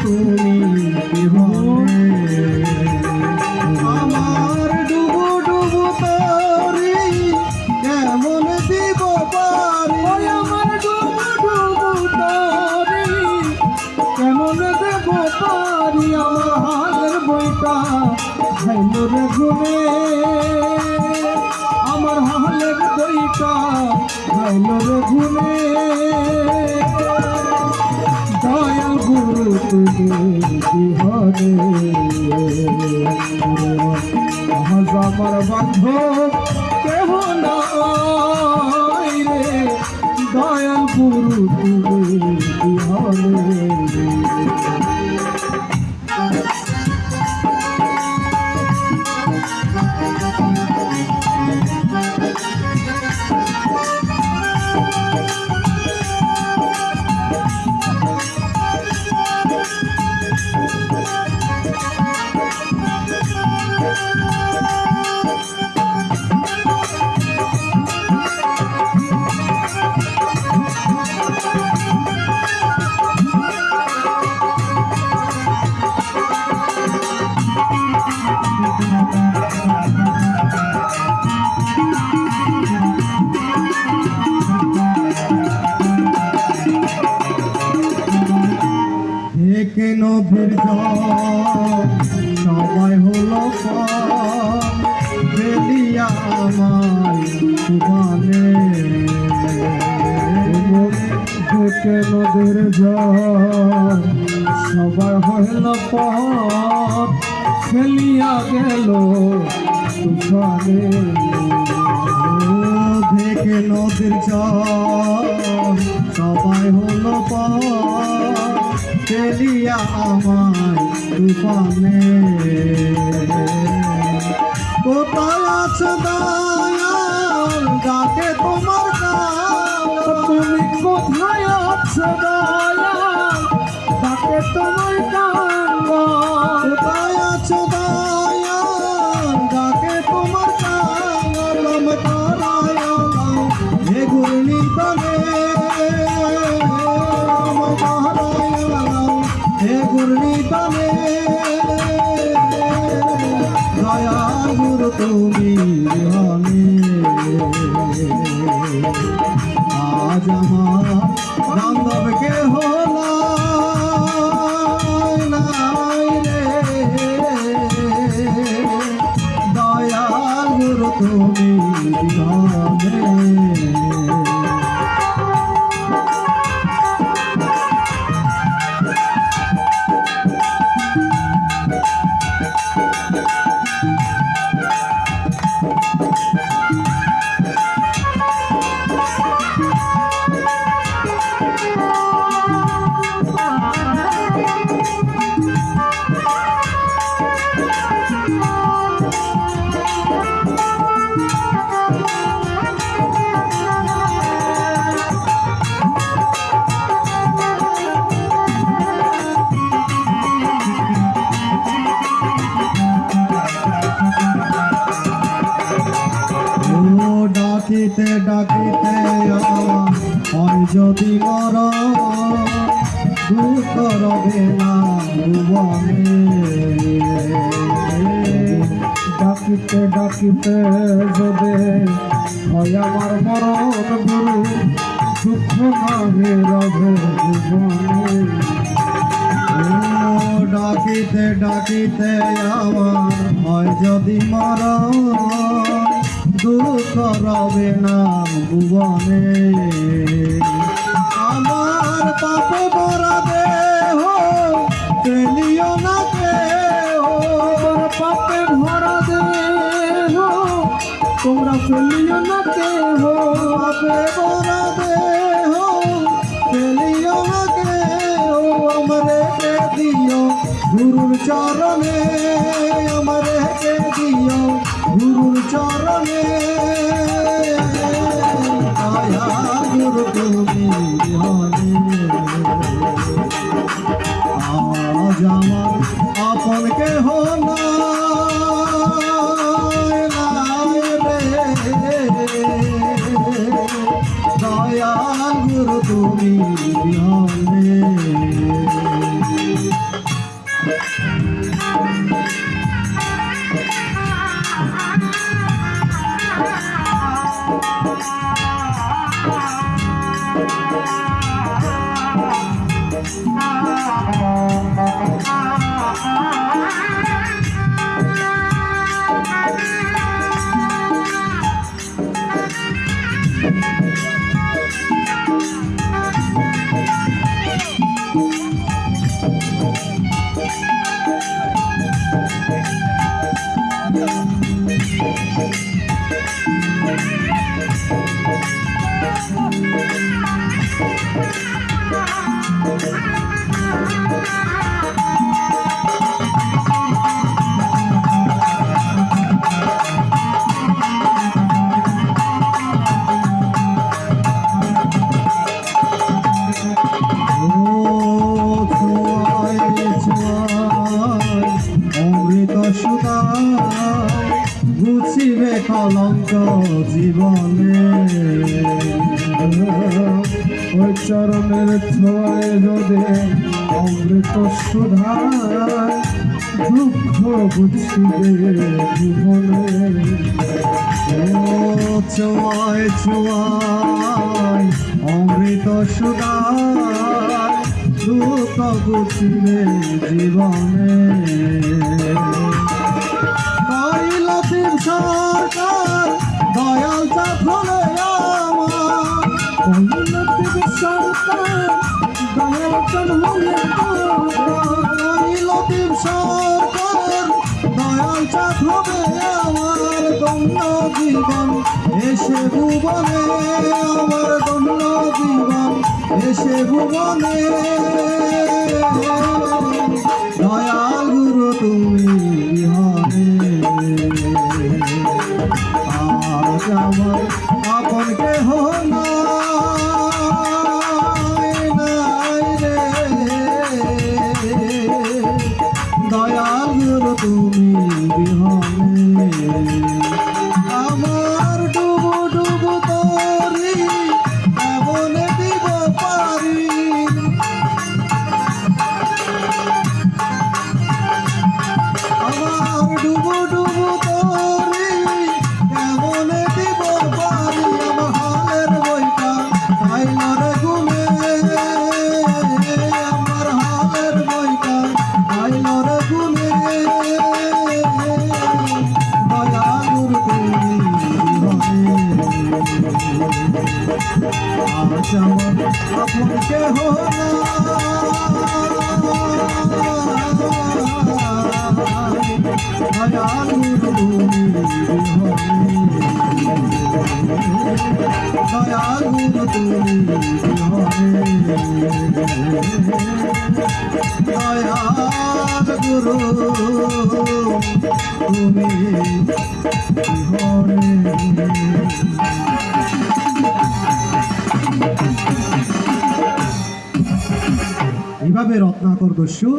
তুমি বিহনে আমার ডুবু ডুবু তরি কেমন দিব পারি আমার ডুবু ডুবু তরি কেমন দেব পারি আমার হালের বইটা খাইল রে ঘুমে আমার হালের বইটা খাইল রে ঘুমে দয়াল গুরু তুমি বিহনে আজ আমার বান্ধব কেহ নাই রে দয়াল গুরু তুমি বিহনে নদীর জল সময় হলো ফেলিয়া আমায় সুবানে থেকে নদীর জল সবাই হইল ফেলিয়া গেল তুফানে থেকে নদীর জল সবাই হলো ফেলিয়া আমায় তুফানে কোথায় আছো দয়াল ডাকে তোমার গান তুমি কোথায় আছো দয়াল ডাকে তোমার গান কোথায় আছো দয়াল ডাকে তোমার গান হে গুরুনি তনে হে গুরুনি তনে দয়া গুরু তুমি বিহনে আজ আমার বান্ধব কেহ নাই রে দয়া গুরু তুমি বিহনে ডাকিতে ডাকিতে হয় যদি মর দুঃখ রবে না ভুবনে ডাকিতে ডাকিতে যদি হয় আমার মরণ গুরু দুঃখ নাহে রবে ভুবনে ডাকিতে ডাকিতে আমার হয় যদি মরণ দুঃখ রবে না ভুবনে আমার পাপে ভরা দেহ ফেলিও না কেহ পাপে ভরা দেহ তোমরা ফেলিও না কেহ পাপে ভরা দেহ ফেলিও না কেহ আমারে কে দিও গুরুর চরণে আমারে কে দিও গুরুর চরণে দয়া গুরু তুমি বিহনে আজ আমার আপন কেহ নাই রে দয়া গুরু তুমি বিহনে জীবনে ওই চরণের ছোঁয়ায় যদি অমৃত সুধায় দুঃখ বুঝিবে জীবনে ও ছোঁয়ায় ছোঁয়ায় অমৃত সুধায় দুঃখ বুঝিবে জীবনে লতিফ সরকার দয়াল চাঁদ হলে আমার লতিফ সরকার দয়াল চাঁদ হলে লতিফ সরকার দয়াল চাঁদ হবে আমার ধন্য জীবন এসে ভুবনে আমার ধন্য জীবন এসে ভুবনে দয়াল গুরু তুমি আজ আমার আপন কেহ নাই রে দয়াল গুরু তুমি বিহনে আমার ডুবু ডুবু তরি এমনে দিব পারি আমার ডুবু ডুবু তরি কেমনে দিব পারি আমার হালের বইটা আইলরে গুনে আমার হালের বইটা আইলরে গুনে দয়ালুর তুমি আজ আমার আপন কেহ দয়ালুর তুমি দয়ালুর তুমি দয়াল গুরু তুমি এইভাবে রত্নাকর দস্যু